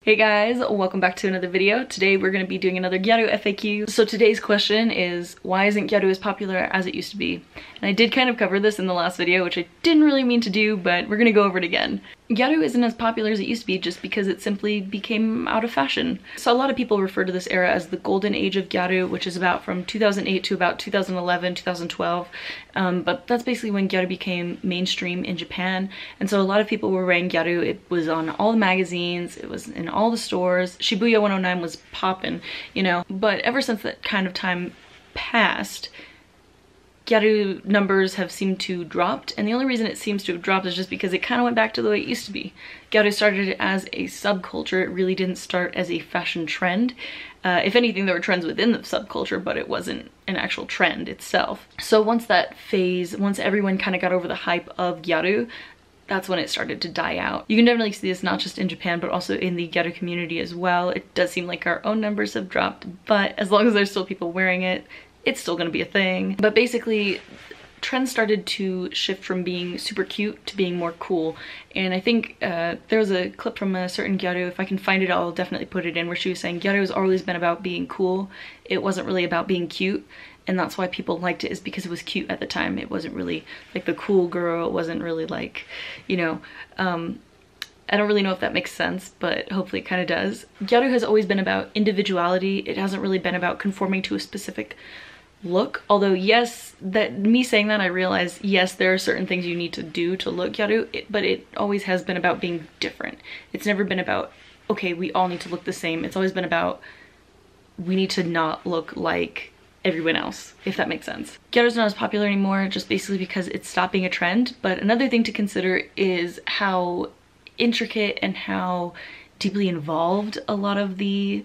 Hey guys, welcome back to another video. Today we're going to be doing another Gyaru FAQ. So today's question is, why isn't Gyaru as popular as it used to be? And I did kind of cover this in the last video, which I didn't really mean to do, but we're going to go over it again. Gyaru isn't as popular as it used to be just because it simply became out of fashion. So a lot of people refer to this era as the golden age of Gyaru, which is about from 2008 to about 2011, 2012. But that's basically when Gyaru became mainstream in Japan. And so a lot of people were wearing Gyaru. It was on all the magazines, it was in all the stores. Shibuya 109 was poppin', you know. But ever since that kind of time passed, Gyaru numbers have seemed to dropped, and the only reason it seems to have dropped is just because it kind of went back to the way it used to be. Gyaru started as a subculture. It really didn't start as a fashion trend. If anything, there were trends within the subculture, but it wasn't an actual trend itself. So once that phase, once everyone kind of got over the hype of Gyaru, that's when it started to die out. You can definitely see this not just in Japan, but also in the Gyaru community as well. It does seem like our own numbers have dropped, but as long as there's still people wearing it, it's still gonna be a thing. But basically, trends started to shift from being super cute to being more cool. And I think there was a clip from a certain Gyaru, if I can find it, I'll definitely put it in, where she was saying Gyaru has always been about being cool. It wasn't really about being cute. And that's why people liked it, is because it was cute at the time. It wasn't really like the cool girl. It wasn't really like, you know, I don't really know if that makes sense, but hopefully it kind of does. Gyaru has always been about individuality. It hasn't really been about conforming to a specific look. Although yes, me saying that, I realize yes, there are certain things you need to do to look Gyaru, but it always has been about being different. It's never been about, okay, we all need to look the same. It's always been about, we need to not look like everyone else, if that makes sense. Gyaru's not as popular anymore, just basically because it's stopped being a trend. But another thing to consider is how intricate and how deeply involved a lot of the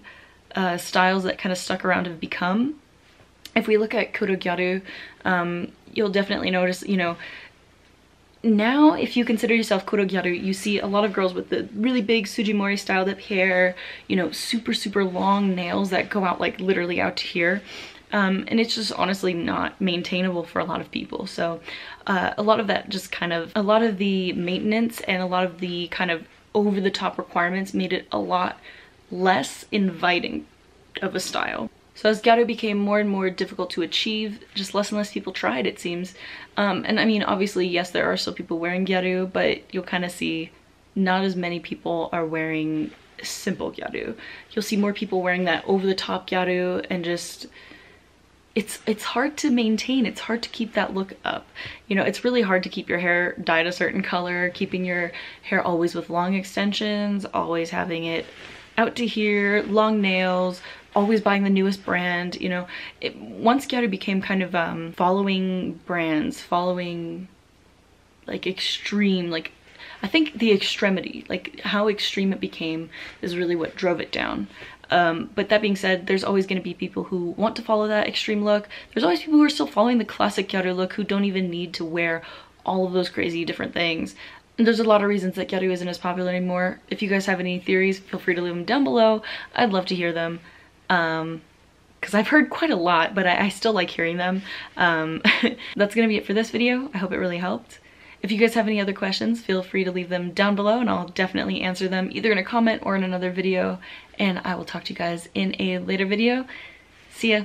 styles that kind of stuck around have become. If we look at Kodo Gyaru, you'll definitely notice, you know, now if you consider yourself Kodo Gyaru, you see a lot of girls with the really big Sujimori styled up hair, you know, super long nails that go out like literally out to here. And it's just honestly not maintainable for a lot of people. So a lot of that just kind of, a lot of the maintenance and a lot of the kind of over the top requirements made it a lot less inviting of a style. So as Gyaru became more and more difficult to achieve, just less and less people tried, it seems. And I mean, obviously, yes, there are still people wearing Gyaru, but you'll kind of see not as many people are wearing simple Gyaru. You'll see more people wearing that over-the-top Gyaru, and just, it's hard to maintain. It's hard to keep that look up. You know, it's really hard to keep your hair dyed a certain color, keeping your hair always with long extensions, always having it out to here, long nails, always buying the newest brand. You know, once Gyaru became kind of following brands, following like extreme, like I think the extremity, like how extreme it became is really what drove it down. But that being said, there's always going to be people who want to follow that extreme look. There's always people who are still following the classic Gyaru look, who don't even need to wear all of those crazy different things. And there's a lot of reasons that Gyaru isn't as popular anymore. If you guys have any theories, feel free to leave them down below. I'd love to hear them. Because I've heard quite a lot, but I still like hearing them. That's gonna be it for this video. I hope it really helped. If you guys have any other questions, feel free to leave them down below, and I'll definitely answer them either in a comment or in another video. And I will talk to you guys in a later video. See ya.